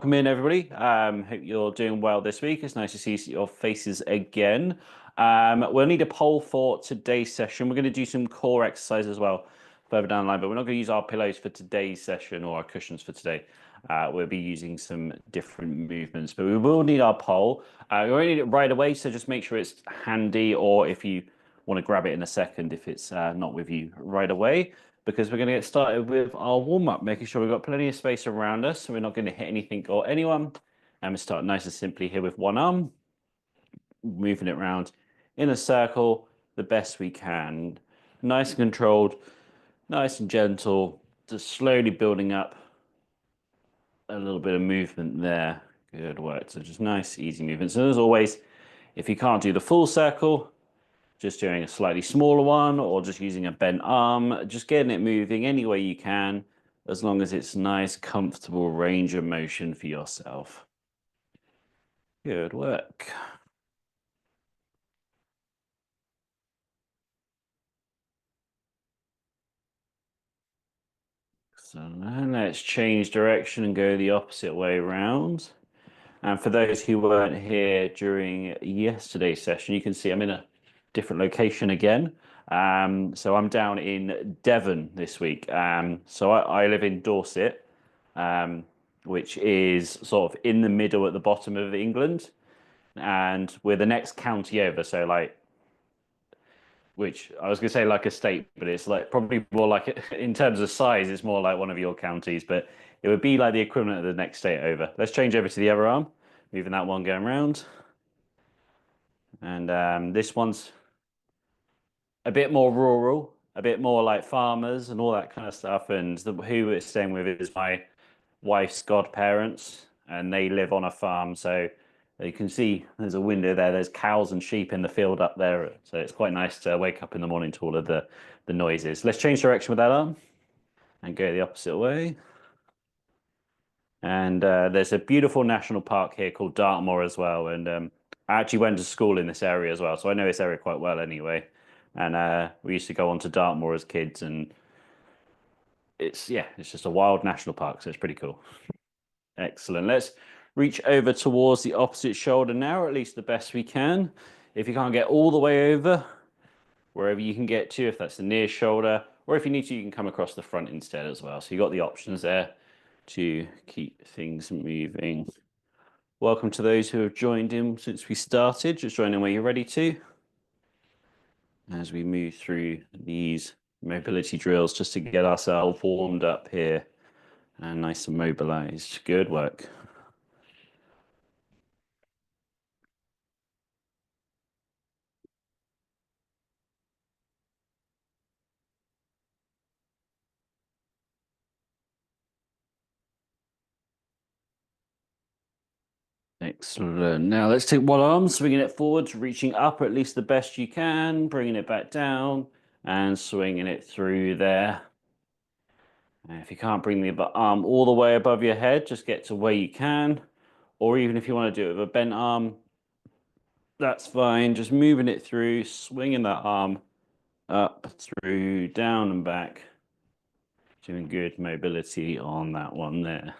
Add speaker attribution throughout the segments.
Speaker 1: Welcome in, everybody. Hope you're doing well this week. It's nice to see your faces again. We'll need a poll for today's session. We're going to do some core exercise as well further down the line, but we're not going to use our pillows for today's session or our cushions for today. We'll be using some different movements, but we will need our poll. We won't need it right away, so just make sure it's handy, or if you want to grab it in a second, if it's not with you right away, because we're going to get started with our warm-up, making sure we've got plenty of space around us, so we're not going to hit anything or anyone. And we start nice and simply here with one arm, moving it around in a circle the best we can. Nice and controlled, nice and gentle, just slowly building up a little bit of movement there. Good work. So just nice, easy movements. And as always, if you can't do the full circle, just doing a slightly smaller one or just using a bent arm, just getting it moving any way you can, as long as it's nice, comfortable range of motion for yourself. Good work. So now let's change direction and go the opposite way around. And for those who weren't here during yesterday's session, you can see I'm in a different location again. So I'm down in Devon this week. So I live in Dorset, which is sort of in the middle at the bottom of England. And we're the next county over. So like, which I was going to say like a state, but it's like probably more like in terms of size, it's more like one of your counties, but it would be like the equivalent of the next state over. Let's change over to the other arm, moving that one going round. And this one's a bit more rural, a bit more like farmers and all that kind of stuff. And who it's staying with is my wife's godparents, and they live on a farm. So you can see there's a window there. There's cows and sheep in the field up there. So it's quite nice to wake up in the morning to all of the noises. Let's change direction with that arm and go the opposite way. And there's a beautiful national park here called Dartmoor as well. And I actually went to school in this area as well, so I know this area quite well anyway. And we used to go on to Dartmoor as kids, and it's just a wild national park, so it's pretty cool. Excellent. Let's reach over towards the opposite shoulder now, or at least the best we can. If you can't get all the way over, wherever you can get to, if that's the near shoulder, or if you need to, you can come across the front instead as well. So you've got the options there to keep things moving. Welcome to those who have joined in since we started. Just join in where you're ready to. As we move through these mobility drills, just to get ourselves warmed up here and nice and mobilized. Good work. Excellent. Now let's take one arm, swinging it forwards, reaching up at least the best you can, bringing it back down and swinging it through there. And if you can't bring the arm all the way above your head, just get to where you can. Or even if you want to do it with a bent arm, that's fine. Just moving it through, swinging that arm up, through, down and back. Doing good mobility on that one there.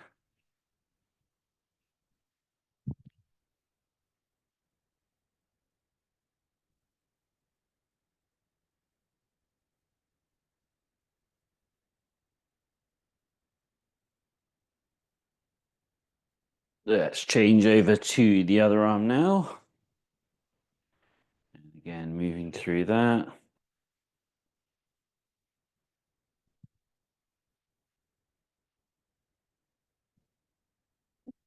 Speaker 1: Let's change over to the other arm now. And again, moving through that.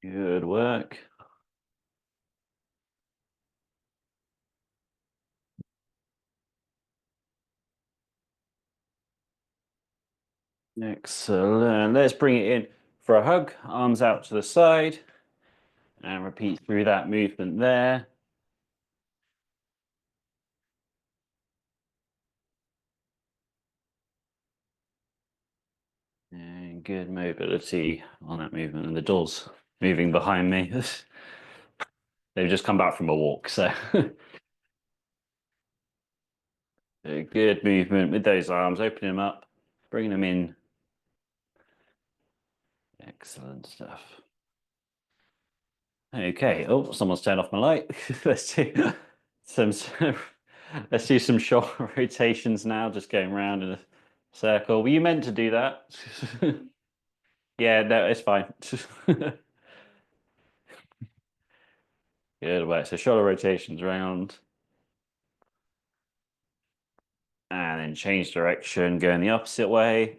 Speaker 1: Good work. Excellent. Let's bring it in for a hug. Arms out to the side. And repeat through that movement there. And good mobility on that movement. And the door's moving behind me. They've just come back from a walk, so a good movement with those arms, opening them up, bringing them in. Excellent stuff. Okay. Oh, someone's turned off my light. Let's do some. Let's do some short rotations now. Just going around in a circle. Were you meant to do that? Yeah. No, it's fine. Good work. So shorter rotations around, and then change direction, going the opposite way.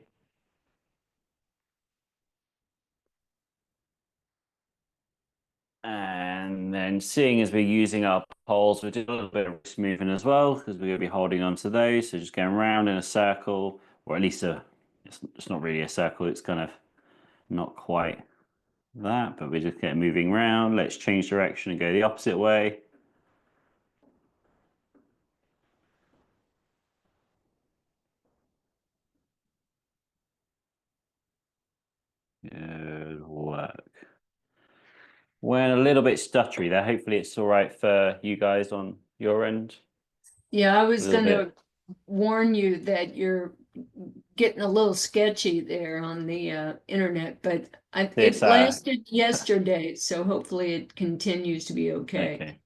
Speaker 1: And then seeing as we're using our poles, we're doing a little bit of wrist movement as well, because we're going to be holding on to those. So just going around in a circle, or at least it's not really a circle, it's kind of not quite that, but we just get moving around. Let's change direction and go the opposite way. Good work. Went a little bit stuttery there. Hopefully it's all right for you guys on your end.
Speaker 2: Yeah, I was
Speaker 1: A little
Speaker 2: gonna
Speaker 1: bit.
Speaker 2: warn you that you're getting a little sketchy there on the internet, but
Speaker 1: This,
Speaker 2: it lasted yesterday, so hopefully it continues to be okay.
Speaker 1: okay.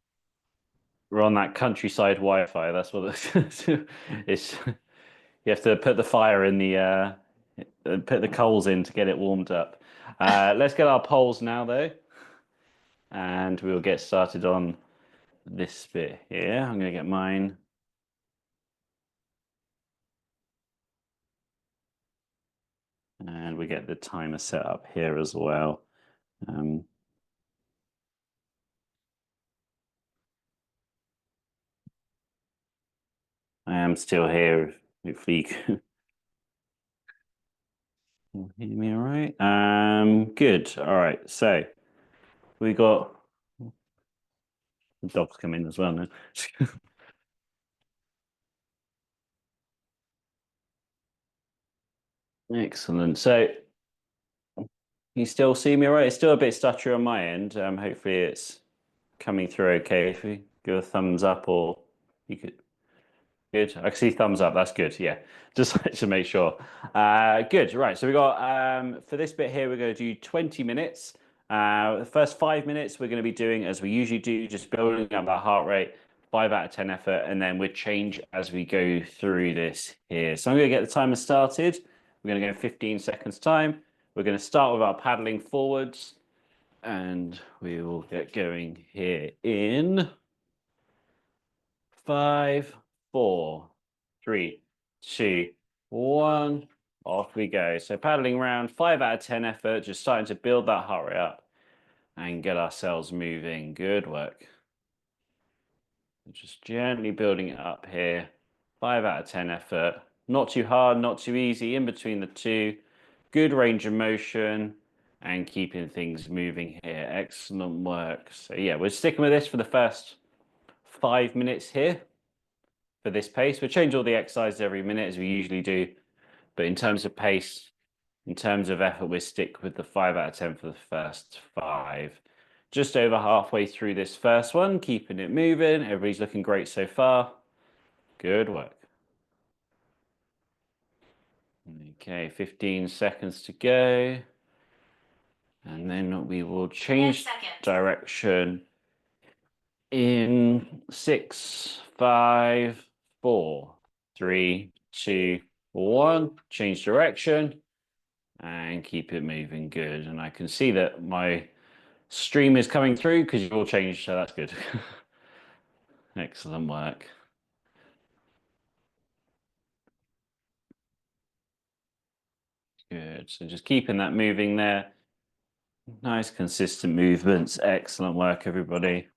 Speaker 1: We're on that countryside Wi-Fi. That's what it's. You have to put the fire in the put the coals in to get it warmed up. Let's get our poles now though, and we'll get started on this bit here. I'm going to get mine. And we get the timer set up here as well. I am still here. Hopefully you can hear me all right. Good. All right. So we got the dogs come in as well now. Excellent. So you still see me all right? It's still a bit stuttery on my end. Hopefully it's coming through okay. If you give a thumbs up or you could. Good. I can see thumbs up. That's good. Yeah. Just to make sure. Good. Right. So we got for this bit here, we're going to do 20 minutes. The first 5 minutes we're going to be doing as we usually do, just building up that heart rate, 5 out of 10 effort, and then we'll change as we go through this here. So I'm going to get the timer started. We're going to go 15 seconds time. We're going to start with our paddling forwards, and we will get going here in 5, 4, 3, 2, 1. Off we go. So paddling around, 5 out of 10 effort, just starting to build that heart rate up and get ourselves moving. Good work. Just gently building it up here. 5 out of 10 effort. Not too hard, not too easy, in between the two. Good range of motion and keeping things moving here. Excellent work. So yeah, we're sticking with this for the first 5 minutes here. For this pace, we change all the exercises every minute as we usually do, but in terms of pace, in terms of effort, we stick with the 5 out of 10 for the first 5. Just over halfway through this first one, keeping it moving. Everybody's looking great so far. Good work. Okay, 15 seconds to go. And then we will change direction in 6, 5, 4, 3, 2, 1. Change direction and keep it moving. Good. And I can see that my stream is coming through because you've all changed, so that's good. Excellent work. Good. So just keeping that moving there. Nice consistent movements. Excellent work, everybody.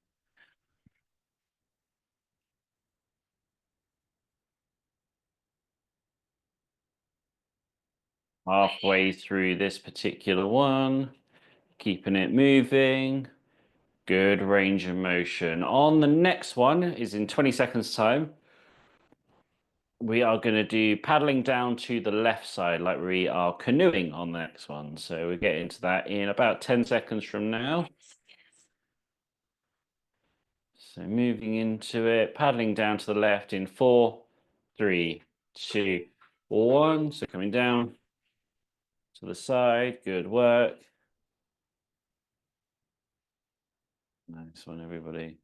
Speaker 1: Halfway through this particular one, keeping it moving. Good range of motion. On the next one is in 20 seconds time. We are going to do paddling down to the left side like we are canoeing on the next one. So we get into that in about 10 seconds from now. So moving into it, paddling down to the left in 4, 3, 2, 1. So coming down to the side. Good work. Nice one, everybody.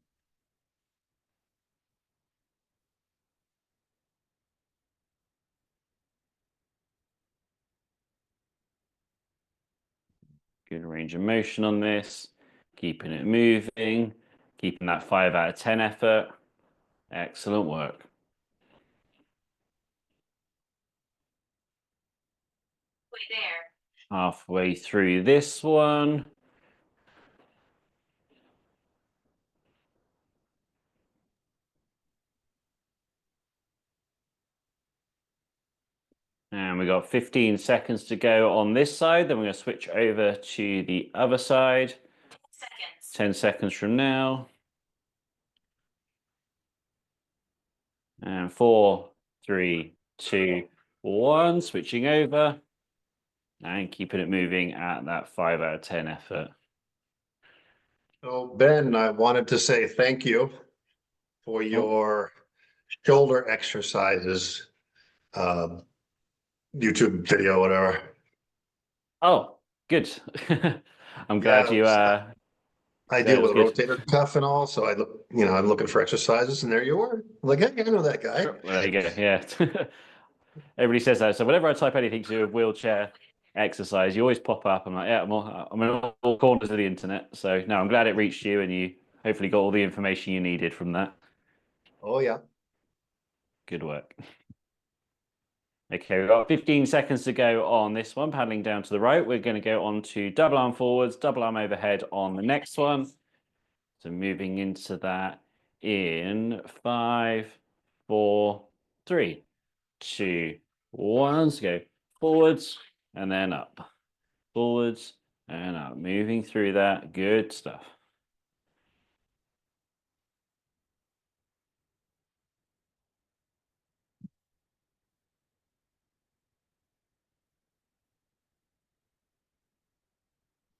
Speaker 1: Good range of motion on this, keeping it moving, keeping that 5 out of 10 effort. Excellent work. Halfway through this one. And we got 15 seconds to go on this side. Then we're going to switch over to the other side. 10 seconds from now. And 4, 3, 2, 1. Switching over. And keeping it moving at that 5 out of 10 effort.
Speaker 3: So Ben, I wanted to say thank you for your shoulder exercises, YouTube video, whatever.
Speaker 1: Oh, good. I'm glad you
Speaker 3: I
Speaker 1: that
Speaker 3: deal
Speaker 1: was
Speaker 3: with a
Speaker 1: good.
Speaker 3: rotator cuff and all, so I look, I'm looking for exercises, and there you were. Like, hey, I know that guy.
Speaker 1: Sure. Well, there you go. Yeah. Everybody says that. So whenever I type anything to do with wheelchair exercise, you always pop up. I'm like, yeah, I'm in all corners of the internet. So no, I'm glad it reached you and you hopefully got all the information you needed from that.
Speaker 3: Oh yeah.
Speaker 1: Good work. Okay, we've got 15 seconds to go on this one, paddling down to the right. We're going to go on to double arm forwards, double arm overhead on the next one. So moving into that in 5, 4, 3, 2, 1. So go forwards and then up. Forwards and up. Moving through that. Good stuff.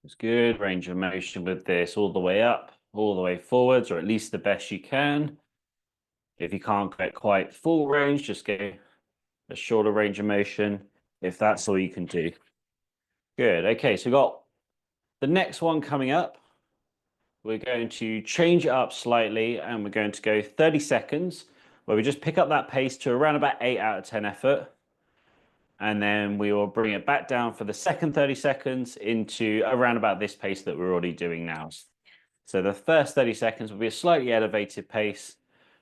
Speaker 1: It's good range of motion with this all the way up, all the way forwards, or at least the best you can. If you can't get quite full range, just go a shorter range of motion if that's all you can do. Good. Okay, so we've got the next one coming up. We're going to change it up slightly and we're going to go 30 seconds where we just pick up that pace to around about 8 out of 10 effort. And then we will bring it back down for the second 30 seconds into around about this pace that we're already doing now. So the first 30 seconds will be a slightly elevated pace.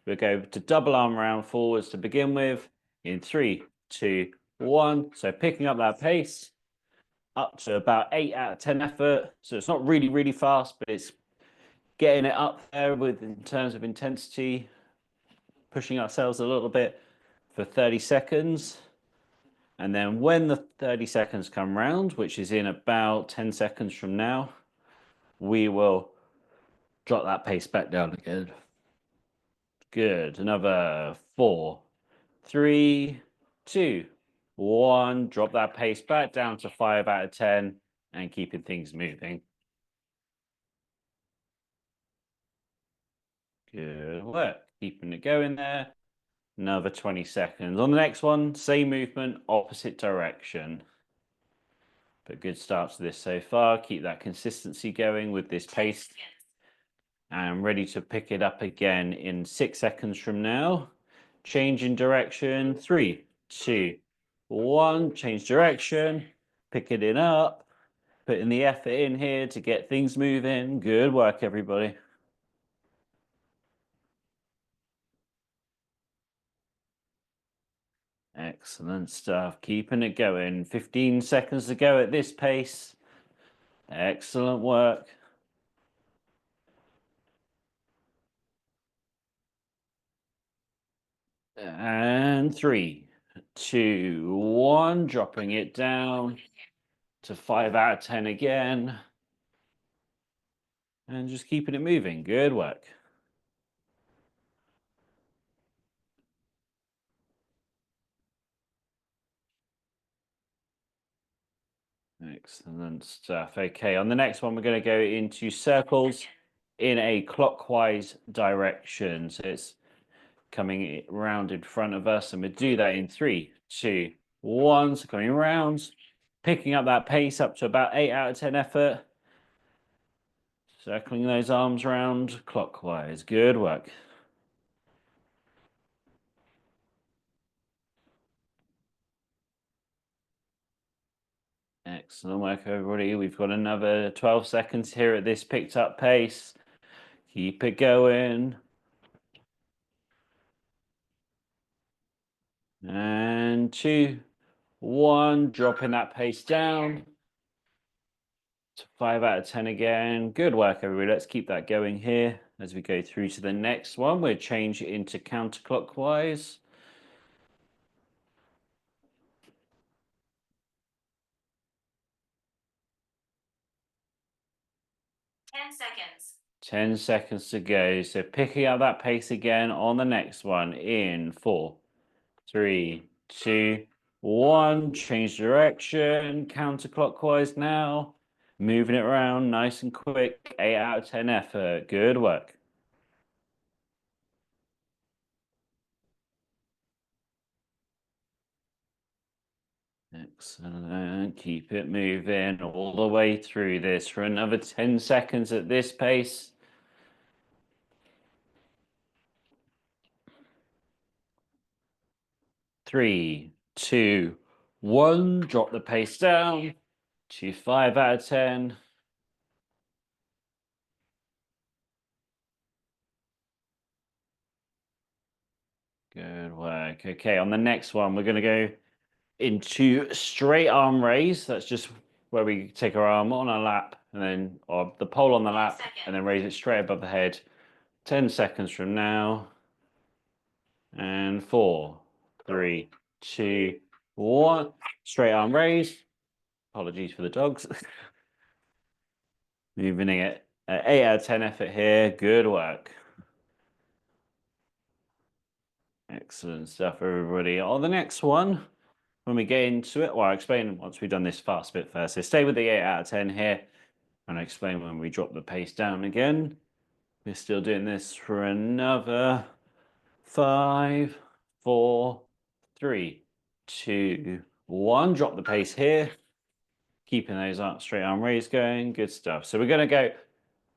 Speaker 1: We'll go to double arm round forwards to begin with in 3, 2, 1. So picking up that pace up to about 8 out of 10 effort. So it's not really, really fast, but it's getting it up there with in terms of intensity, pushing ourselves a little bit for 30 seconds. And then when the 30 seconds come round, which is in about 10 seconds from now, we will drop that pace back down again. Good. Another 4, 3, 2, 1. Drop that pace back down to 5 out of 10 and keeping things moving. Good work. Keeping it going there. Another 20 seconds. On the next one, same movement, opposite direction. But good start to this so far. Keep that consistency going with this pace. And I'm ready to pick it up again in 6 seconds from now. Change in direction. 3, 2, 1. Change direction. Picking it up. Putting the effort in here to get things moving. Good work, everybody. Excellent stuff. Keeping it going. 15 seconds to go at this pace. Excellent work. And 3, 2, 1. Dropping it down to 5 out of 10 again. And just keeping it moving. Good work. Excellent stuff. Okay, on the next one, we're going to go into circles in a clockwise direction. So it's coming round in front of us, and we do that in 3, 2, 1. So coming round, picking up that pace up to about 8 out of 10 effort. Circling those arms round clockwise. Good work. Excellent work, everybody. We've got another 12 seconds here at this picked up pace. Keep it going. And 2, 1. Dropping that pace down. 5 out of 10 again. Good work, everybody. Let's keep that going here as we go through to the next one. We'll change it into counterclockwise.
Speaker 4: Seconds.
Speaker 1: 10 seconds to go. So picking up that pace again on the next one in 4, 3, 2, 1. Change direction. Counterclockwise now. Moving it around nice and quick. 8 out of 10 effort. Good work. Excellent. Keep it moving all the way through this for another 10 seconds at this pace. Three, 2, 1. Drop the pace down to 5 out of 10. Good work. Okay, on the next one, we're going to go into straight arm raise. That's just where we take our arm on our lap and then, or the pole on the lap, and then raise it straight above the head. 10 seconds from now. And 4, 3, 2, 1. Straight arm raise. Apologies for the dogs. Moving it at 8 out of 10 effort here. Good work. Excellent stuff, everybody. On the next one, when we get into it, well, I'll explain once we've done this fast bit first. So stay with the 8 out of 10 here, and I'll explain when we drop the pace down again. We're still doing this for another 5, 4, 3, 2, 1. Drop the pace here. Keeping those straight arm raise going. Good stuff. So we're going to go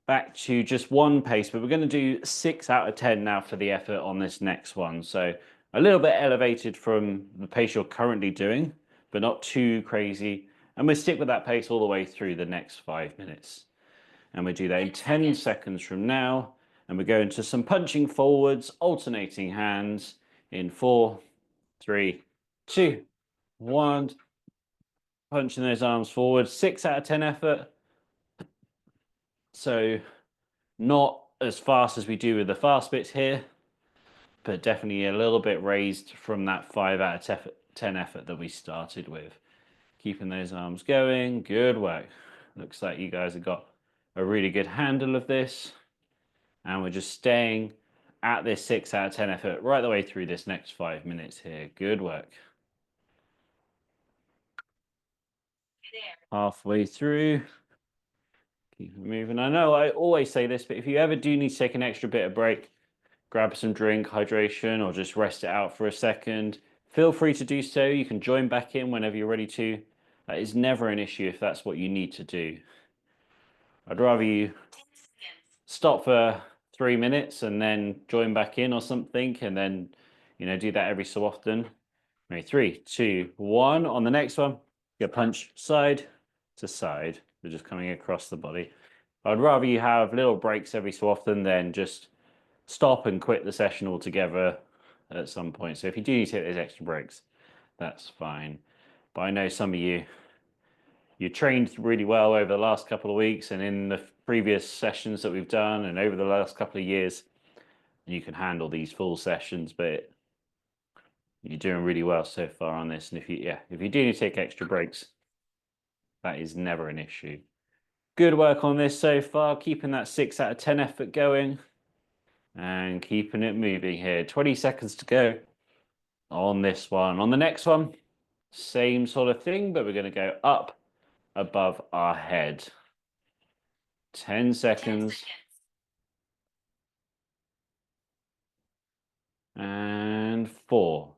Speaker 1: back to just one pace, but we're going to do 6 out of 10 now for the effort on this next one. So a little bit elevated from the pace you're currently doing, but not too crazy. And we'll stick with that pace all the way through the next 5 minutes. And we do that in 10 seconds from now. And we go into some punching forwards, alternating hands in 4, 3, 2, 1. Punching those arms forward. 6 out of 10 effort. So not as fast as we do with the fast bits here, but definitely a little bit raised from that 5 out of 10 effort that we started with. Keeping those arms going. Good work. Looks like you guys have got a really good handle of this. And we're just staying at this 6 out of 10 effort right the way through this next 5 minutes here. Good work. Halfway through. Keep it moving. I know I always say this, but if you ever do need to take an extra bit of break, grab some drink, hydration, or just rest it out for a second, feel free to do so. You can join back in whenever you're ready to. That is never an issue if that's what you need to do. I'd rather you stop for 3 minutes and then join back in or something, and then, do that every so often. Ready, 3, 2, 1. On the next one, you punch side to side. We're just coming across the body. I'd rather you have little breaks every so often than just stop and quit the session altogether at some point. So if you do need to take those extra breaks, that's fine. But I know some of you trained really well over the last couple of weeks and in the previous sessions that we've done and over the last couple of years, you can handle these full sessions, but you're doing really well so far on this. And if you do need to take extra breaks, that is never an issue. Good work on this so far, keeping that 6 out of 10 effort going and keeping it moving here. 20 seconds to go on this one. On the next one, same sort of thing, but we're going to go up above our head. 10 seconds. And 4,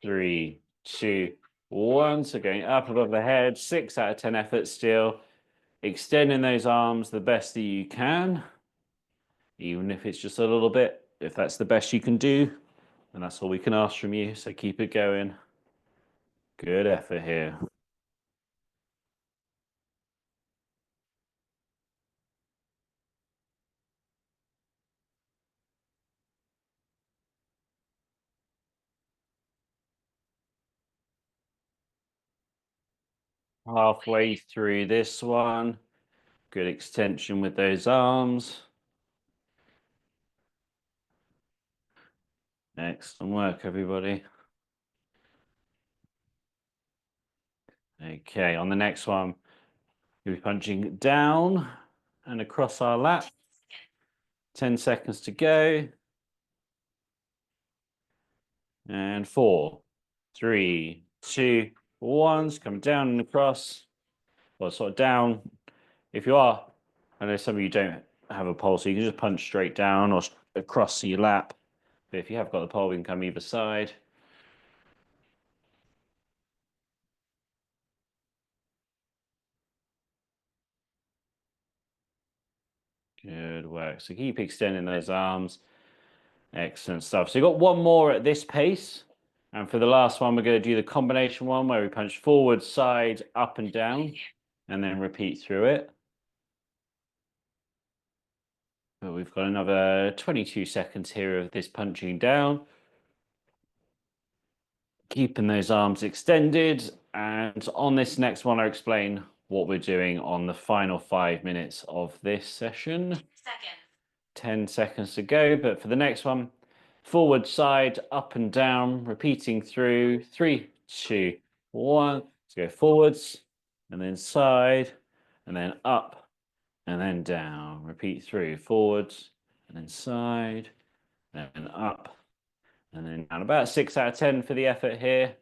Speaker 1: 3, 2, 1. So going up above the head, 6 out of 10 effort still. extending those arms the best that you can, even if it's just a little bit. If that's the best you can do, then that's all we can ask from you. So keep it going. Good effort here. Halfway through this one. Good extension with those arms. Excellent work, everybody. Okay, on the next one, we'll be punching down and across our lap. 10 seconds to go. And 4, 3, 2, 1. Just come down and across. Well, sort of down. If you are, I know some of you don't have a pole, so you can just punch straight down or across your lap. But if you have got the pole, we can come either side. Good work. So keep extending those arms. Excellent stuff. So you've got one more at this pace. And for the last one, we're going to do the combination one where we punch forward, side, up and down, and then repeat through it. But we've got another 22 seconds here of this punching down. Keeping those arms extended. And on this next one, I'll explain what we're doing on the final 5 minutes of this session.
Speaker 4: 10 seconds.
Speaker 1: 10 seconds to go. But for the next one, forward, side, up and down, repeating through 3, 2, 1. Let's go forwards and then side and then up and then down. Repeat through forwards and then side and then up and then down. About 6 out of 10 for the effort here.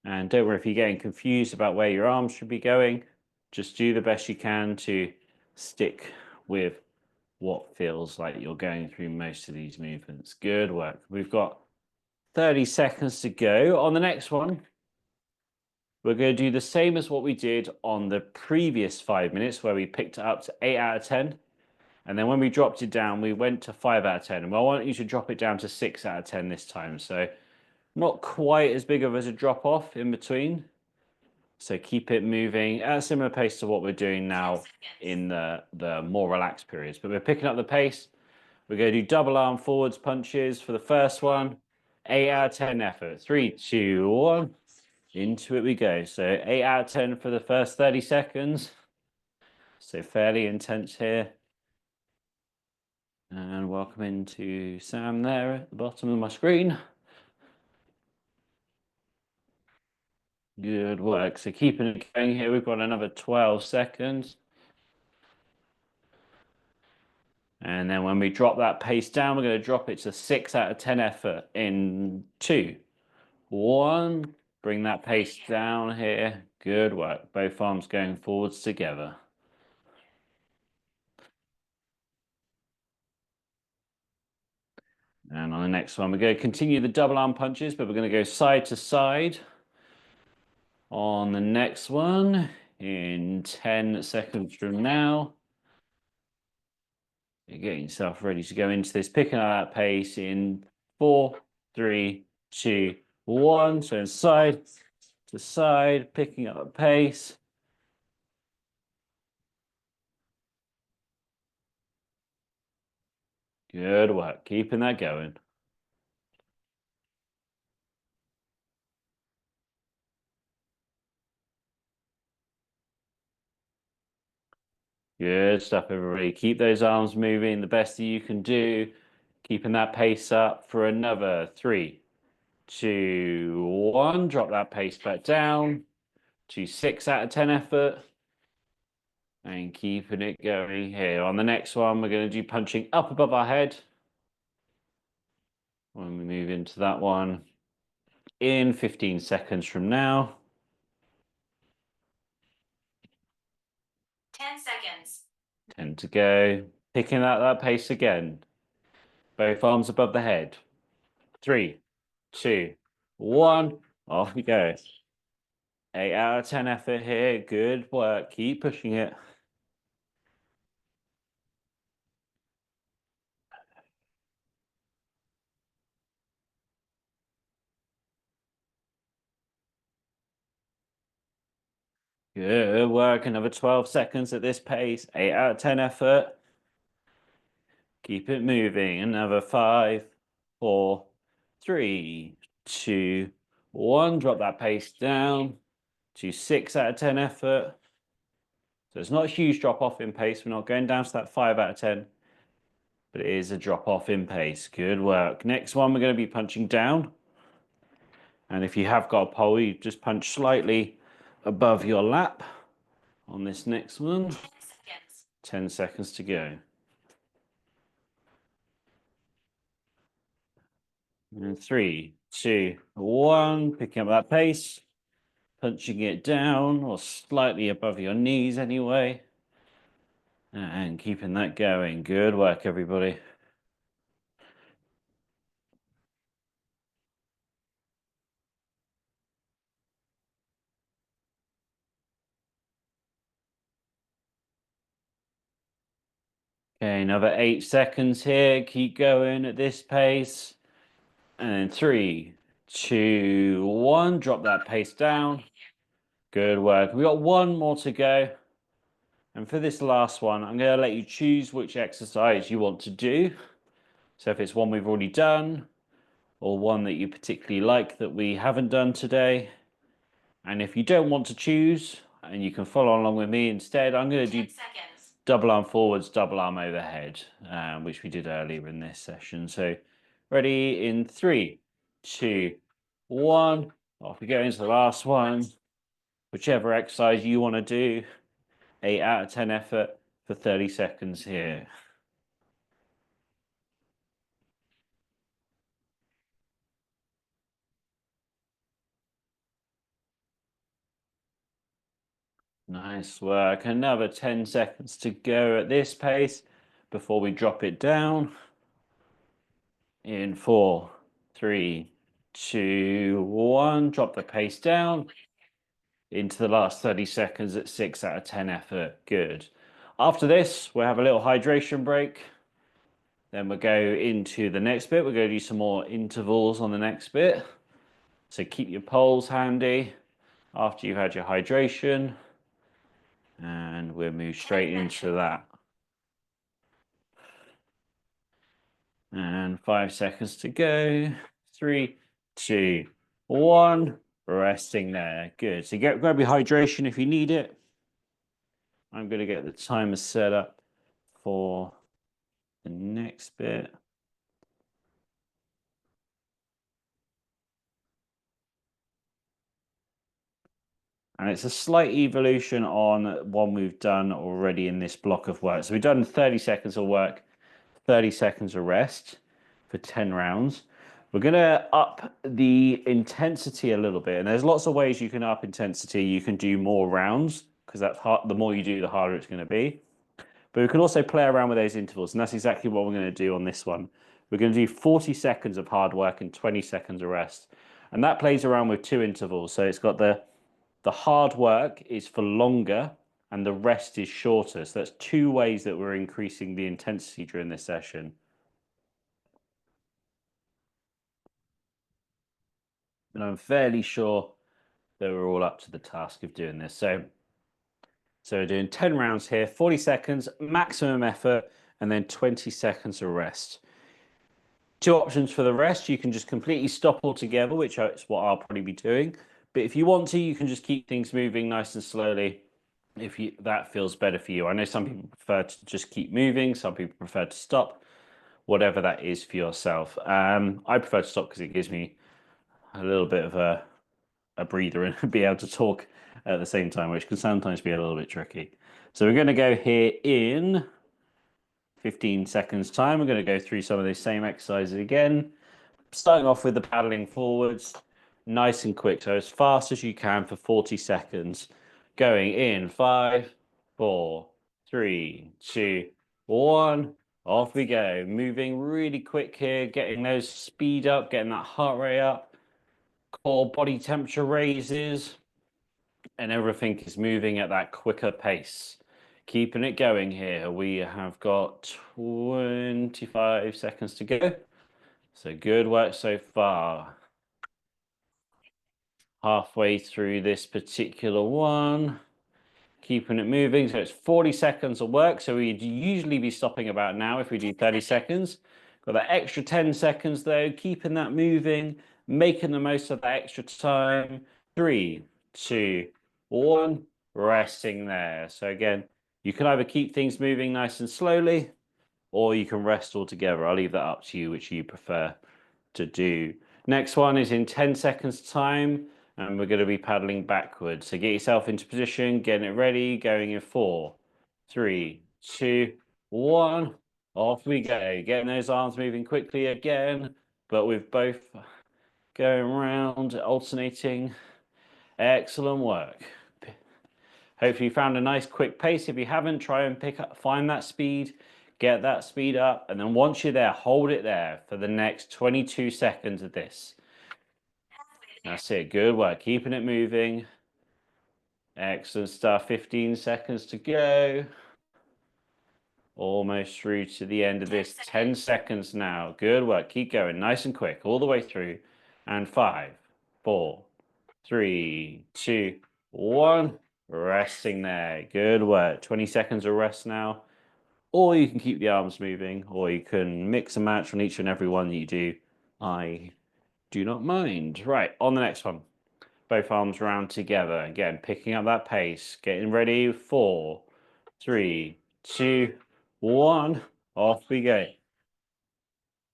Speaker 1: And don't worry if you're getting confused about where your arms should be going. Just do the best you can to stick with what feels like you're going through most of these movements. Good work. We've got 30 seconds to go. On the next one, we're going to do the same as what we did on the previous 5 minutes, where we picked it up to 8 out of 10. And then when we dropped it down, we went to 5 out of 10. And I want you to drop it down to 6 out of 10 this time. So not quite as big of a drop off in between. So keep it moving at a similar pace to what we're doing now in the more relaxed periods. But we're picking up the pace. We're going to do double arm forwards punches for the first one. 8 out of 10 effort. 3, 2, 1. Into it we go. So 8 out of 10 for the first 30 seconds. So fairly intense here. And welcome into Sam there at the bottom of my screen. Good work. So keeping it going here, we've got another 12 seconds. And then when we drop that pace down, we're going to drop it to 6 out of 10 effort in 2, 1. Bring that pace down here. Good work. Both arms going forwards together. And on the next one, we're going to continue the double arm punches, but we're going to go side to side. On the next one, in 10 seconds from now. You're getting yourself ready to go into this, picking up that pace in 4, 3, 2, 1. So side to side, picking up the pace. Good work, keeping that going. Good stuff, everybody. Keep those arms moving the best that you can do. Keeping that pace up for another 3, 2, 1. Drop that pace back down to 6 out of 10 effort. And keeping it going here. On the next one, we're going to do punching up above our head. When we move into that one in 15 seconds from now.
Speaker 4: 10 seconds.
Speaker 1: 10 to go. Picking up that pace again. Both arms above the head. 3, 2, 1. Off we go. 8 out of 10 effort here. Good work. Keep pushing it. Good work. Another 12 seconds at this pace. 8 out of 10 effort. Keep it moving. Another 5, 4, 3, 2, 1. Drop that pace down to 6 out of 10 effort. So it's not a huge drop off in pace. We're not going down to that 5 out of 10, but it is a drop off in pace. Good work. Next one, we're going to be punching down. And if you have got a pole, you just punch slightly above your lap on this next one.
Speaker 4: 10 seconds.
Speaker 1: 10 seconds to go. And 3, 2, 1. Picking up that pace. Punching it down or slightly above your knees anyway. And keeping that going. Good work, everybody. Okay, another 8 seconds here. Keep going at this pace. And 3, 2, 1. Drop that pace down. Good work. We got one more to go. And for this last one, I'm going to let you choose which exercise you want to do. So if it's one we've already done, or one that you particularly like that we haven't done today. And if you don't want to choose, and you can follow along with me instead, I'm going to
Speaker 4: 10
Speaker 1: do
Speaker 4: seconds.
Speaker 1: double arm forwards, double arm overhead, which we did earlier in this session. So ready in 3, 2, 1. Off we go into the last one. Whichever exercise you want to do. 8 out of 10 effort for 30 seconds here. Nice work. Another 10 seconds to go at this pace before we drop it down. In 4, 3, 2, 1. Drop the pace down into the last 30 seconds at 6 out of 10 effort. Good. After this, we'll have a little hydration break. Then we'll go into the next bit. We're going to do some more intervals on the next bit. So keep your poles handy after you've had your hydration. And we'll move straight into that. And 5 seconds to go. 3, 2, 1. Resting there. Good. So grab your hydration if you need it. I'm going to get the timer set up for the next bit. And it's a slight evolution on one we've done already in this block of work. So we've done 30 seconds of work, 30 seconds of rest for 10 rounds. We're going to up the intensity a little bit. And there's lots of ways you can up intensity. You can do more rounds because that's hard. The more you do, the harder it's going to be. But we can also play around with those intervals. And that's exactly what we're going to do on this one. We're going to do 40 seconds of hard work and 20 seconds of rest. And that plays around with 2 intervals. So it's got the hard work is for longer and the rest is shorter. So that's 2 ways that we're increasing the intensity during this session. And I'm fairly sure that we're all up to the task of doing this. So we're doing 10 rounds here, 40 seconds, maximum effort, and then 20 seconds of rest. 2 options for the rest. You can just completely stop altogether, which is what I'll probably be doing. But if you want to, you can just keep things moving nice and slowly if that feels better for you. I know some people prefer to just keep moving. Some people prefer to stop, whatever that is for yourself. I prefer to stop because it gives me a little bit of a breather and be able to talk at the same time, which can sometimes be a little bit tricky. So we're going to go here in 15 seconds time. We're going to go through some of those same exercises again, starting off with the paddling forwards, nice and quick. So as fast as you can for 40 seconds. Going in 5, 4, 3, 2, 1. Off we go. Moving really quick here, getting those speed up, getting that heart rate up. Core body temperature raises. and everything is moving at that quicker pace. Keeping it going here. We have got 25 seconds to go. So good work so far. Halfway through this particular one. Keeping it moving. So it's 40 seconds of work. So we'd usually be stopping about now if we do 30 seconds. Got that extra 10 seconds though. Keeping that moving. Making the most of that extra time. 3, 2, 1. Resting there. So again, you can either keep things moving nice and slowly, or you can rest altogether. I'll leave that up to you, which you prefer to do. Next one is in 10 seconds time, and we're going to be paddling backwards. So get yourself into position, getting it ready, going in 4, 3, 2, 1. Off we go. Getting those arms moving quickly again, but with both going around, alternating. Excellent work. Hopefully you found a nice quick pace. If you haven't, try and find that speed, get that speed up, and then once you're there, hold it there for the next 22 seconds of this. That's it. Good work. Keeping it moving. Excellent stuff. 15 seconds to go. Almost through to the end of this. 10 seconds now. Good work. Keep going. Nice and quick. All the way through. And 5, 4, 3, 2, 1. Resting there. Good work. 20 seconds of rest now. Or you can keep the arms moving, or you can mix and match on each and every one that you do. I do not mind. Right, on the next one. Both arms round together. Again, picking up that pace. Getting ready. 4, 3, 2, 1. Off we go.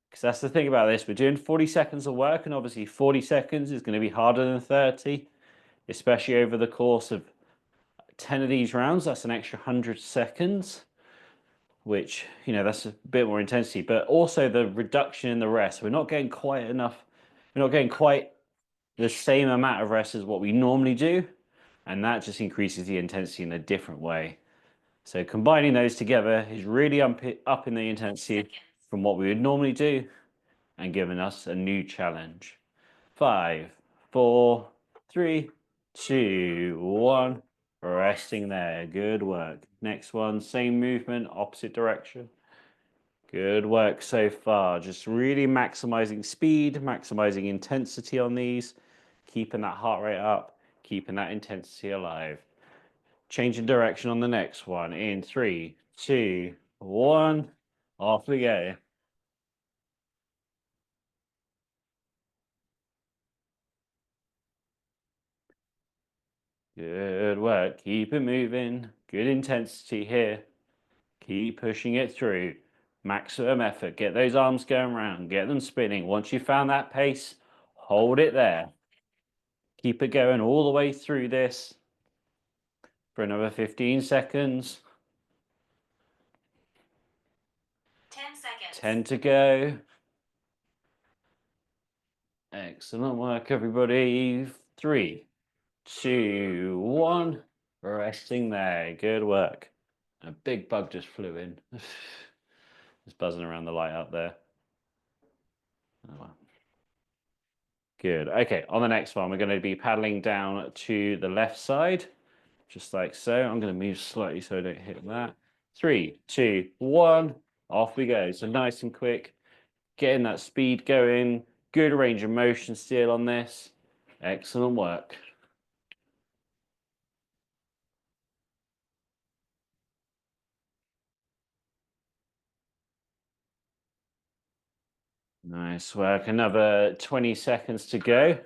Speaker 1: Because that's the thing about this. We're doing 40 seconds of work, and obviously 40 seconds is going to be harder than 30, especially over the course of 10 of these rounds. That's an extra 100 seconds, which, you know, that's a bit more intensity, but also the reduction in the rest. We're not getting quite enough. We're not getting quite the same amount of rest as what we normally do, and that just increases the intensity in a different way. So combining those together is really up in the intensity from what we would normally do and giving us a new challenge. 5, 4, 3, 2, 1. Resting there. Good work. Next one, same movement, opposite direction. Good work so far. Just really maximizing speed, maximizing intensity on these, keeping that heart rate up, keeping that intensity alive. Changing direction on the next one in 3, 2, 1. Off we go. Good work. Keep it moving. Good intensity here. Keep pushing it through. Maximum effort. Get those arms going around. Get them spinning. Once you've found that pace, hold it there. Keep it going all the way through this for another 15 seconds.
Speaker 4: 10 seconds.
Speaker 1: 10 to go. Excellent work, everybody. 3, 2, 1. Resting there. Good work. A big bug just flew in. It's buzzing around the light up there. Oh, well. Good. Okay, on the next one, we're going to be paddling down to the left side, just like so. I'm going to move slightly so I don't hit that. 3, 2, 1. Off we go. So nice and quick. Getting that speed going. Good range of motion still on this. Excellent work. Nice work. Another 20 seconds to go.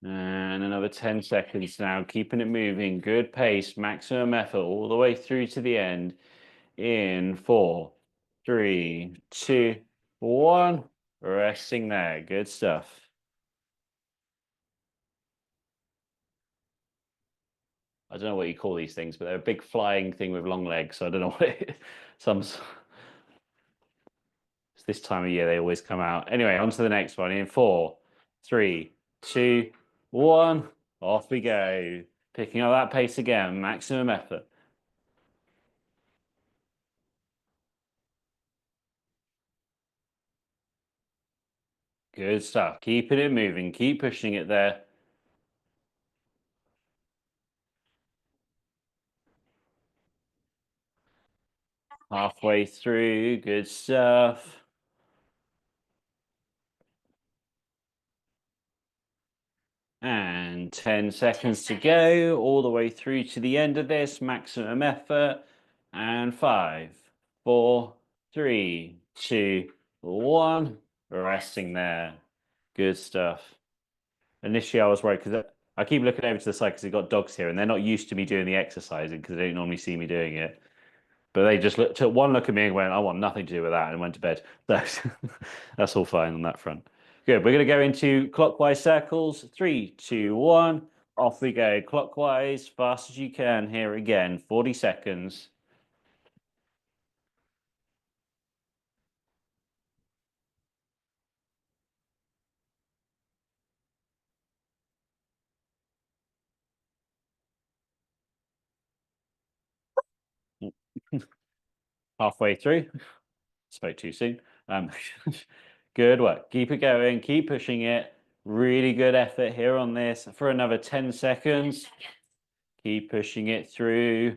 Speaker 1: And another 10 seconds now. Keeping it moving. Good pace. Maximum effort all the way through to the end. In 4, 3, 2, 1. Resting there. Good stuff. I don't know what you call these things, but they're a big flying thing with long legs. So I don't know what it is. It's this time of year they always come out. Anyway, on to the next one. In 4, 3, 2, 1. Off we go. Picking up that pace again. Maximum effort. Good stuff. Keeping it moving. Keep pushing it there. Halfway through. Good stuff. And 10 seconds to go, all the way through to the end of this. Maximum effort. And 5, 4, 3, 2, 1. Resting there. Good stuff. Initially, I was worried because I keep looking over to the side because we've got dogs here and they're not used to me doing the exercising because they don't normally see me doing it. But they just took one look at me and went, I want nothing to do with that, and went to bed. So that's all fine on that front. Good. We're going to go into clockwise circles. 3, 2, 1. Off we go. Clockwise, fast as you can. Here again. 40 seconds. Halfway through. Spoke too soon. Good work. Keep it going. Keep pushing it. Really good effort here on this for another 10
Speaker 4: 10
Speaker 1: seconds.
Speaker 4: seconds.
Speaker 1: Keep pushing it through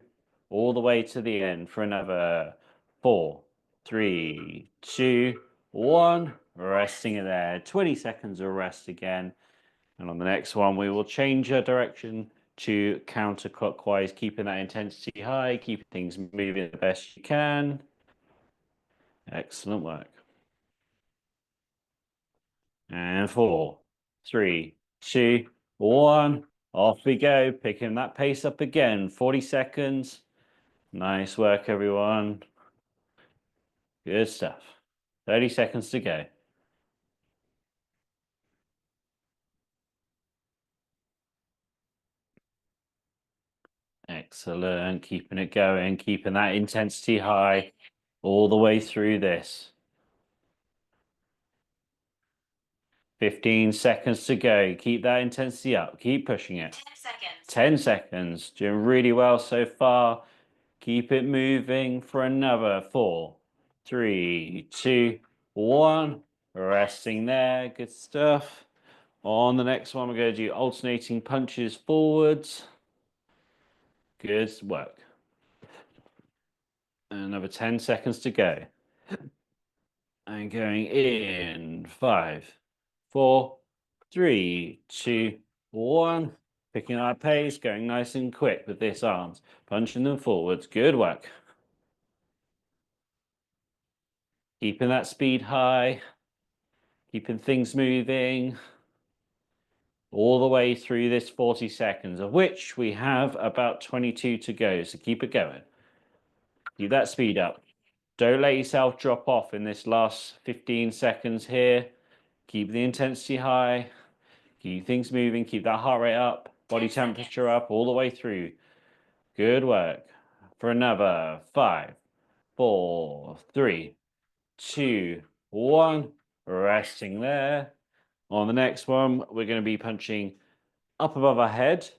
Speaker 1: all the way to the end for another 4, 3, 2, 1. Resting it there. 20 seconds of rest again. And on the next one, we will change our direction to counterclockwise, keeping that intensity high, keeping things moving the best you can. Excellent work. And 4, 3, 2, 1. Off we go. Picking that pace up again. 40 seconds. Nice work, everyone. Good stuff. 30 seconds to go. Excellent. Keeping it going. Keeping that intensity high all the way through this. 15 seconds to go. Keep that intensity up. Keep pushing it.
Speaker 4: 10 seconds.
Speaker 1: 10 seconds. Doing really well so far. Keep it moving for another 4, 3, 2, 1. Resting there. Good stuff. On the next one, we're going to do alternating punches forwards. Good work. Another 10 seconds to go. And going in 5, 4, 3, 2, 1. Picking our pace, going nice and quick with this arms. Punching them forwards. Good work. Keeping that speed high. Keeping things moving. All the way through this 40 seconds, of which we have about 22 to go. So keep it going. Keep that speed up. Don't let yourself drop off in this last 15 seconds here. Keep the intensity high. Keep things moving. Keep that heart rate up. Body
Speaker 4: 10
Speaker 1: temperature up all the way through. Good work. For another 5, 4, 3, 2, 1. Resting there. On the next one, we're going to be punching up above our head.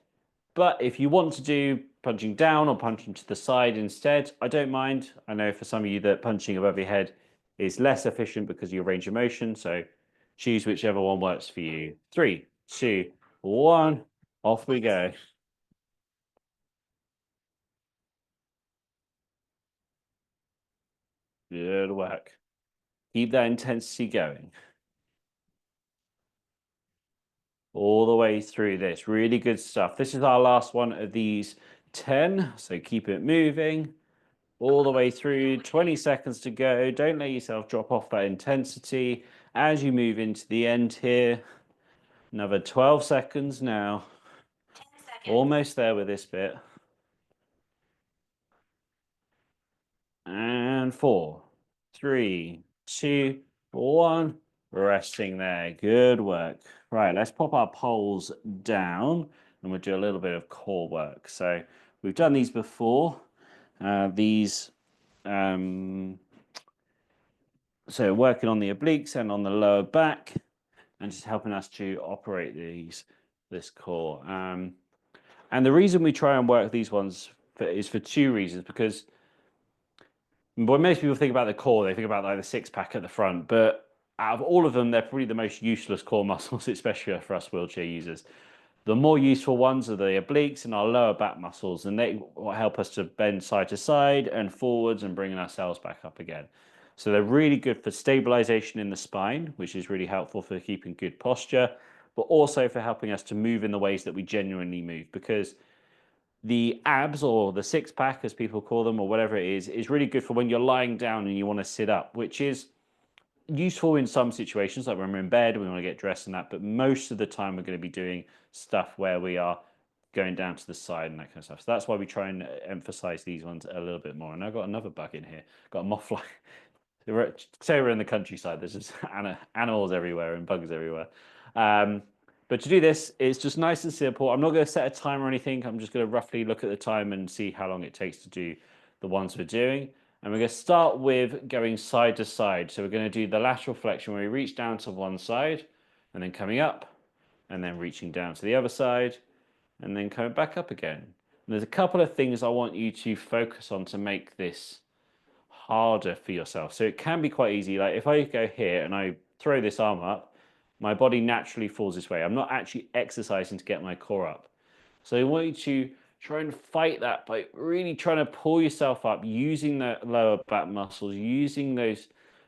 Speaker 1: But if you want to do punching down or punching to the side instead, I don't mind. I know for some of you that punching above your head is less efficient because of your range of motion. So choose whichever one works for you. 3, 2, 1. Off we go. Good work. Keep that intensity going. All the way through this. Really good stuff. This is our last one of these 10. So keep it moving. All the way through. 20 seconds to go. Don't let yourself drop off that intensity as you move into the end here. Another 12 seconds now.
Speaker 4: 10 seconds.
Speaker 1: Almost there with this bit. And 4, 3, 2, 1. Resting there. Good work. Right, let's pop our poles down and we'll do a little bit of core work. So we've done these before. So working on the obliques and on the lower back and just helping us to operate this core. And the reason we try and work these ones is for 2 reasons, because when most people think about the core, they think about like the 6-pack at the front, but out of all of them, they're probably the most useless core muscles, especially for us wheelchair users. The more useful ones are the obliques and our lower back muscles, and they will help us to bend side to side and forwards and bringing ourselves back up again. So they're really good for stabilization in the spine, which is really helpful for keeping good posture, but also for helping us to move in the ways that we genuinely move, because the abs, or the six pack as people call them, or whatever it is really good for when you're lying down and you want to sit up, which is useful in some situations, like when we're in bed, we want to get dressed and that, but most of the time we're going to be doing stuff where we are going down to the side and that kind of stuff. So that's why we try and emphasize these ones a little bit more. And I've got another bug in here. Got a moth fly. Say we're in the countryside, there's just animals everywhere and bugs everywhere. But to do this, it's just nice and simple. I'm not going to set a timer or anything. I'm just going to roughly look at the time and see how long it takes to do the ones we're doing. And we're going to start with going side to side. So we're going to do the lateral flexion where we reach down to one side and then coming up and then reaching down to the other side and then coming back up again. And there's a couple of things I want you to focus on to make this harder for yourself. So it can be quite easy. Like if I go here and I throw this arm up, my body naturally falls this way. I'm not actually exercising to get my core up. So I want you to try and fight that by really trying to pull yourself up, using the lower back muscles, using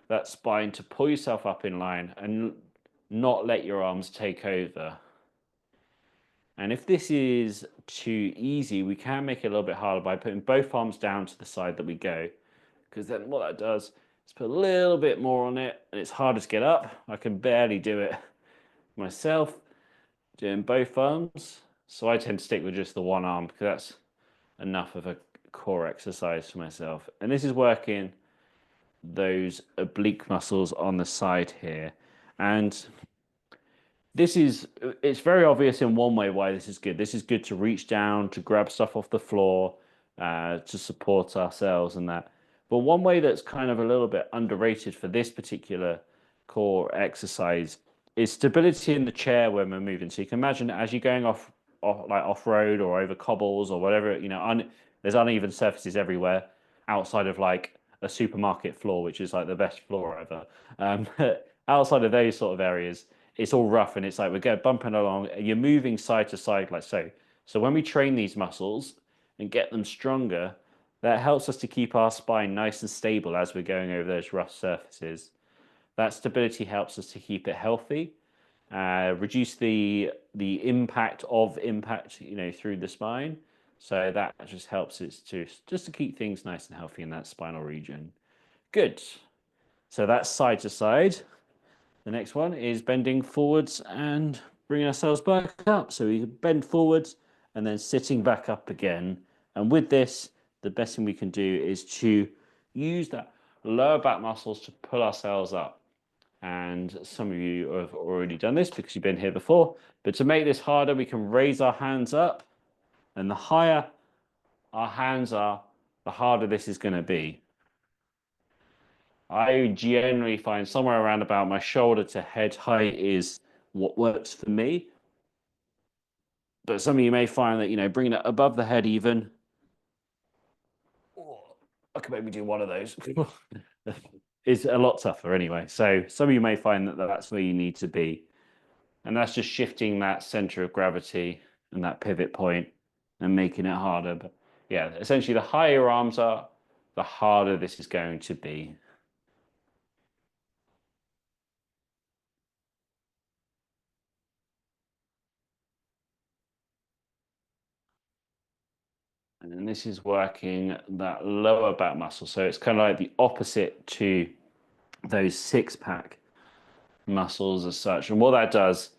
Speaker 1: that spine to pull yourself up in line and not let your arms take over. And if this is too easy, we can make it a little bit harder by putting both arms down to the side that we go, because then what that does is put a little bit more on it and it's harder to get up. I can barely do it myself doing both arms. So I tend to stick with just the one arm because that's enough of a core exercise for myself. And this is working those oblique muscles on the side here. And it's very obvious in one way why this is good. This is good to reach down, to grab stuff off the floor, to support ourselves and that. But one way that's kind of a little bit underrated for this particular core exercise is stability in the chair when we're moving. So you can imagine as you're going off road or over cobbles or whatever, there's uneven surfaces everywhere outside of like a supermarket floor, which is like the best floor ever. Outside of those sort of areas, it's all rough and it's like we're going bumping along. You're moving side to side like so. So when we train these muscles and get them stronger, that helps us to keep our spine nice and stable as we're going over those rough surfaces. That stability helps us to keep it healthy, reduce the impact through the spine. So that just helps us to keep things nice and healthy in that spinal region. Good. So that's side to side. The next one is bending forwards and bringing ourselves back up. So we bend forwards and then sitting back up again. And with this, the best thing we can do is to use that lower back muscles to pull ourselves up. And some of you have already done this because you've been here before. But to make this harder, we can raise our hands up. And the higher our hands are, the harder this is going to be. I generally find somewhere around about my shoulder to head height is what works for me. But some of you may find that, bringing it above the head even. I could maybe do one of those. Is a lot tougher anyway. So some of you may find that that's where you need to be. And that's just shifting that center of gravity and that pivot point and making it harder. But yeah, essentially the higher your arms are, the harder this is going to be. And then this is working that lower back muscle. So it's kind of like the opposite to those six-pack muscles as such. And what that does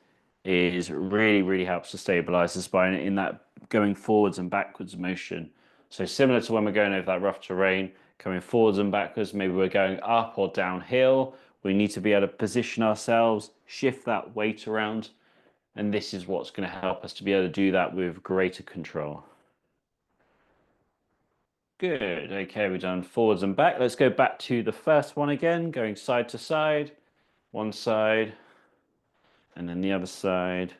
Speaker 1: is really, really helps to stabilize the spine in that going forwards and backwards motion. So similar to when we're going over that rough terrain, coming forwards and backwards, maybe we're going up or downhill. We need to be able to position ourselves, shift that weight around. And this is what's going to help us to be able to do that with greater control. Good. Okay, we've done forwards and back. Let's go back to the first one again, going side to side, one side, and then the other side,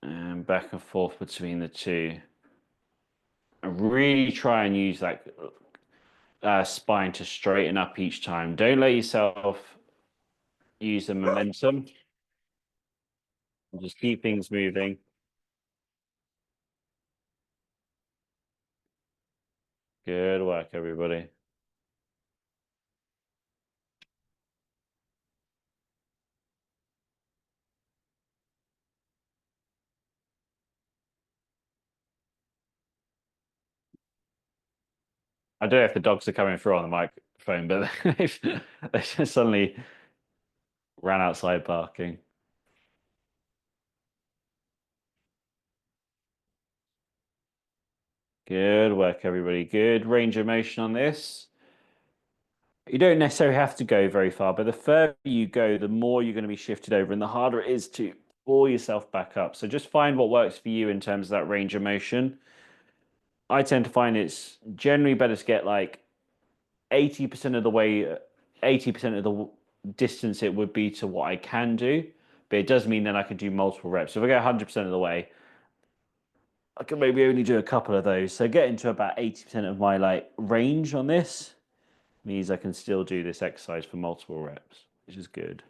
Speaker 1: and back and forth between the two. And really try and use that spine to straighten up each time. Don't let yourself use the momentum. And just keep things moving. Good work, everybody. I don't know if the dogs are coming through on the microphone, but they just suddenly ran outside barking. Good work, everybody. Good range of motion on this. You don't necessarily have to go very far, but the further you go, the more you're going to be shifted over and the harder it is to pull yourself back up. So just find what works for you in terms of that range of motion. I tend to find it's generally better to get like 80% of the way, 80% of the distance it would be to what I can do, but it does mean that I can do multiple reps. So if I go 100% of the way, I can maybe only do a couple of those. So getting to about 80% of my like range on this means I can still do this exercise for multiple reps, which is good.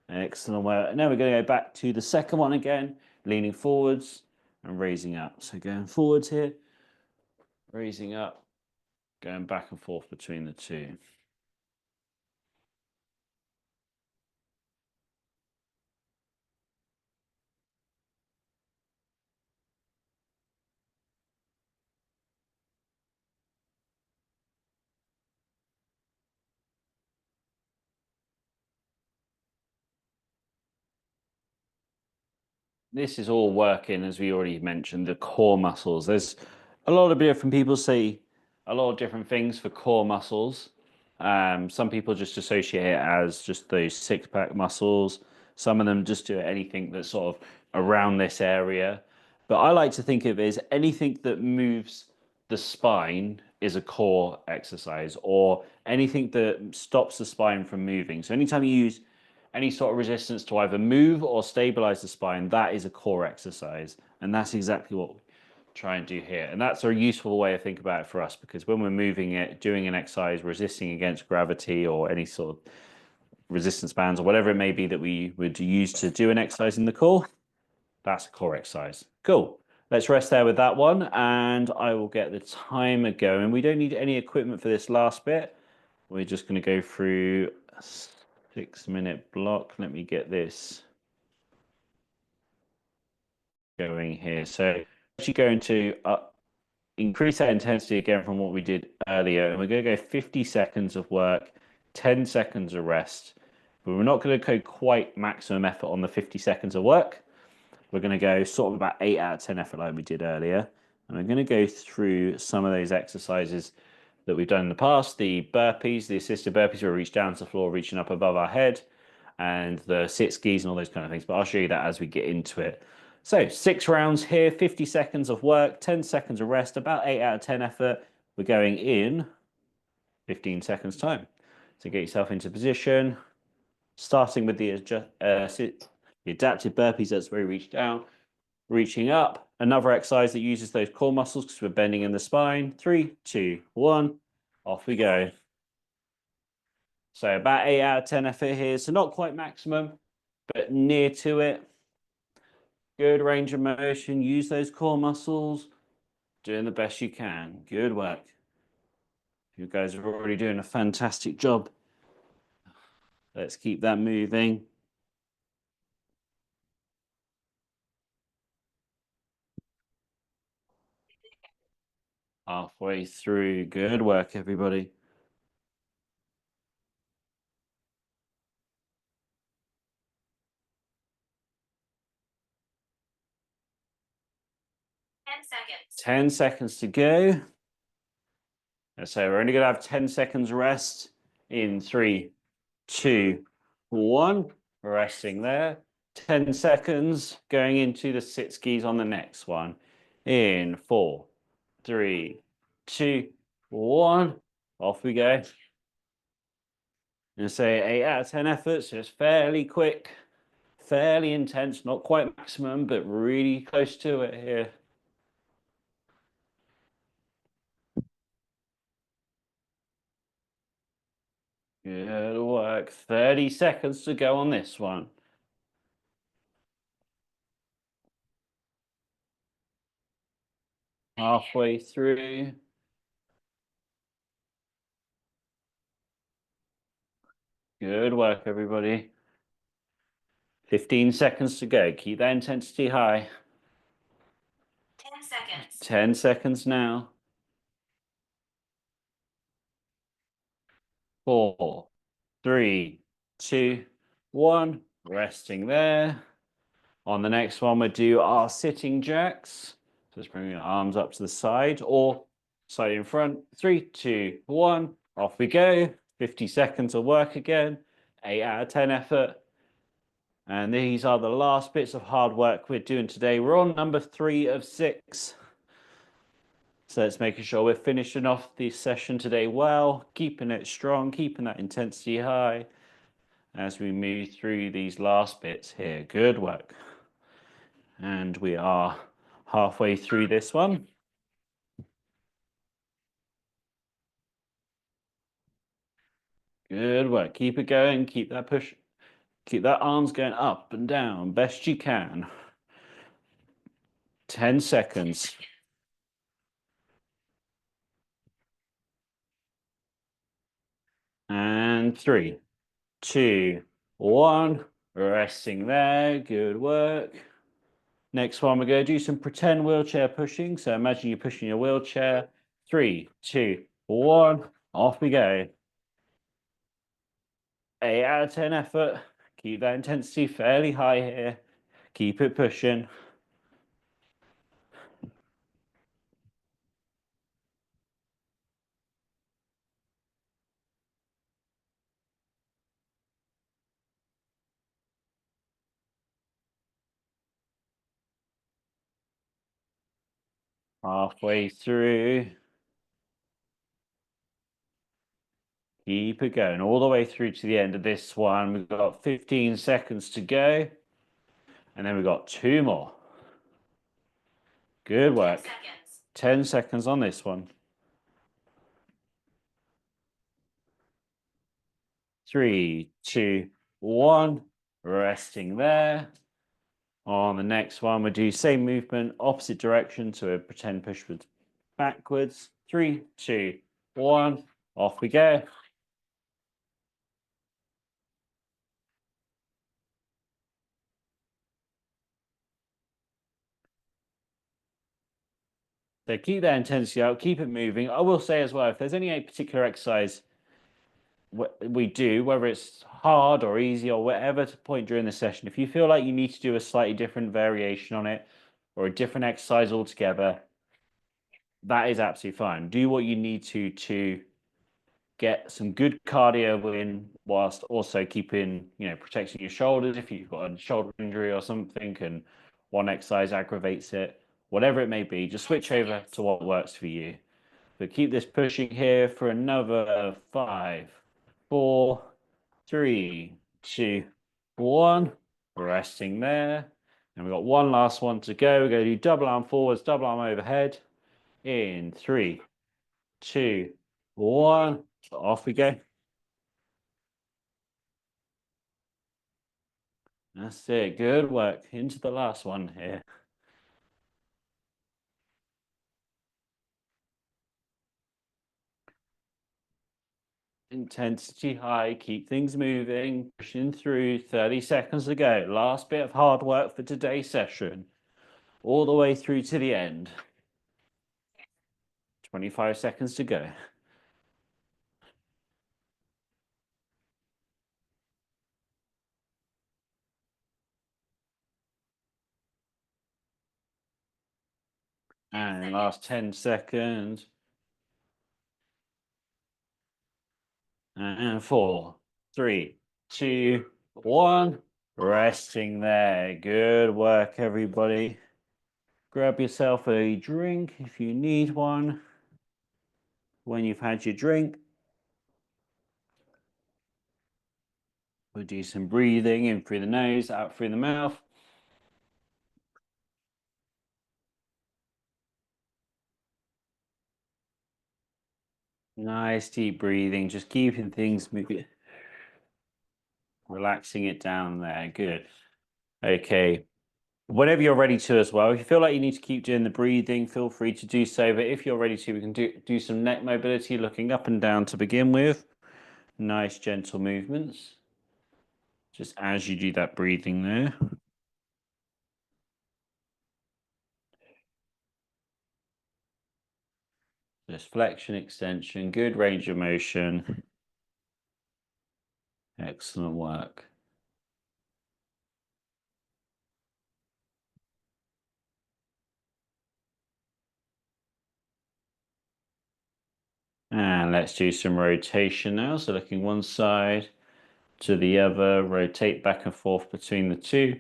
Speaker 1: Excellent work. Now we're going to go back to the second one again, leaning forwards and raising up. So going forwards here, raising up, going back and forth between the two. This is all working, as we already mentioned, the core muscles. There's a lot of different people say a lot of different things for core muscles. Some people just associate it as just those six-pack muscles. Some of them just do anything that's sort of around this area. But I like to think of it as anything that moves the spine is a core exercise, or anything that stops the spine from moving. So anytime you use any sort of resistance to either move or stabilize the spine, that is a core exercise. And that's exactly what we try and do here. And that's a useful way to think about it for us, because when we're moving it, doing an exercise, resisting against gravity or any sort of resistance bands or whatever it may be that we would use to do an exercise in the core, that's a core exercise. Cool. Let's rest there with that one, and I will get the timer going. We don't need any equipment for this last bit. We're just going to go through 6-minute block. Let me get this going here. So actually going to increase that intensity again from what we did earlier, and we're going to go 50 seconds of work, 10 seconds of rest, but we're not going to go quite maximum effort on the 50 seconds of work. We're going to go sort of about 8 out of 10 effort like we did earlier, and I'm going to go through some of those exercises that we've done in the past, the burpees, the assisted burpees where we reach down to the floor, reaching up above our head, and the sit skis and all those kind of things. But I'll show you that as we get into it. So 6 rounds here, 50 seconds of work, 10 seconds of rest, about 8 out of 10 effort. We're going in 15 seconds time. So get yourself into position, starting with the adaptive burpees. That's where we reach down, reaching up. Another exercise that uses those core muscles because we're bending in the spine. 3, 2, 1, off we go. So about 8 out of 10 effort here. So not quite maximum, but near to it. Good range of motion. Use those core muscles. Doing the best you can. Good work. You guys are already doing a fantastic job. Let's keep that moving. Halfway through. Good work, everybody.
Speaker 4: Seconds.
Speaker 1: 10 seconds to go. So we're only going to have 10 seconds rest in 3, 2, 1. Resting there. 10 seconds going into the sit skis on the next one. In 4, 3, 2, 1. Off we go. And say 8 out of 10 efforts, just fairly quick, fairly intense, not quite maximum, but really close to it here. Good work. 30 seconds to go on this one. Halfway through. Good work, everybody. 15 seconds to go. Keep that intensity high.
Speaker 4: 10 seconds.
Speaker 1: 10 seconds now. 4, 3, 2, 1. Resting there. On the next one, we'll do our sitting jacks. So just bring your arms up to the side or side in front. 3, 2, 1. Off we go. 50 seconds of work again. 8 out of 10 effort. And these are the last bits of hard work we're doing today. We're on number 3 of 6. So let's making sure we're finishing off the session today well, keeping it strong, keeping that intensity high as we move through these last bits here. Good work. And we are halfway through this one. Good work. Keep it going. Keep that push. Keep that arms going up and down best you can. 10 seconds. And 3, 2, 1. Resting there. Good work. Next one, we're going to do some pretend wheelchair pushing. So imagine you're pushing your wheelchair. 3, 2, 1. Off we go. 8 out of 10 effort. Keep that intensity fairly high here. Keep it pushing. Halfway through. Keep it going all the way through to the end of this one. We've got 15 seconds to go. And then we've got 2 more. Good
Speaker 4: 10
Speaker 1: work.
Speaker 4: seconds.
Speaker 1: 10 seconds on this one. 3, 2, 1. Resting there. On the next one, we do same movement, opposite direction, so a pretend push backwards. 3, 2, 1. Off we go. So keep that intensity out, keep it moving. I will say as well, if there's any particular exercise we do, whether it's hard or easy or whatever point during the session, if you feel like you need to do a slightly different variation on it or a different exercise altogether, that is absolutely fine. Do what you need to get some good cardio in whilst also keeping, protecting your shoulders if you've got a shoulder injury or something and one exercise aggravates it, whatever it may be, just switch over to what works for you. But keep this pushing here for another 5, 4, 3, 2, 1. Resting there. And we've got one last one to go. We're going to do double arm forwards, double arm overhead. In 3, 2, 1. Off we go. That's it. Good work. Into the last one here. Intensity high. Keep things moving. Pushing through. 30 seconds to go. Last bit of hard work for today's session. All the way through to the end. 25 seconds to go. And last 10 seconds. And 4, 3, 2, 1. Resting there. Good work, everybody. Grab yourself a drink if you need one. When you've had your drink, we'll do some breathing in through the nose, out through the mouth. Nice deep breathing, just keeping things moving, Relaxing it down there. Good. Okay. Whenever you're ready to as well, if you feel like you need to keep doing the breathing, feel free to do so. But if you're ready to, we can do some neck mobility, looking up and down to begin with. Nice, gentle movements. Just as you do that breathing there. Just flexion, extension, good range of motion. Excellent work. And let's do some rotation now. So looking one side to the other, rotate back and forth between the two.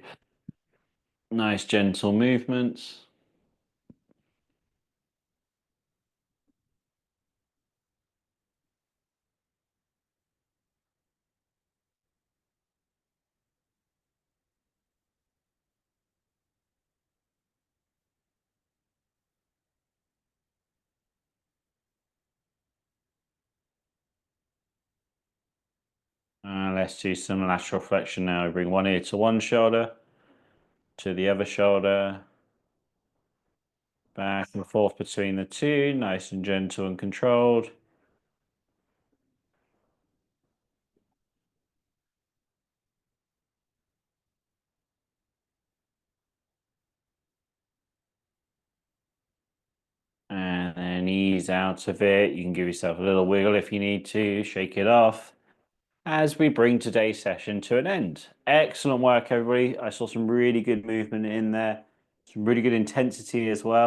Speaker 1: Nice gentle movements. Let's do some lateral flexion now. Bring one ear to one shoulder, to the other shoulder. Back and forth between the two, nice and gentle and controlled. And then ease out of it. You can give yourself a little wiggle if you need to, shake it off. As we bring today's session to an end. Excellent work, everybody. I saw some really good movement in there, some really good intensity as well.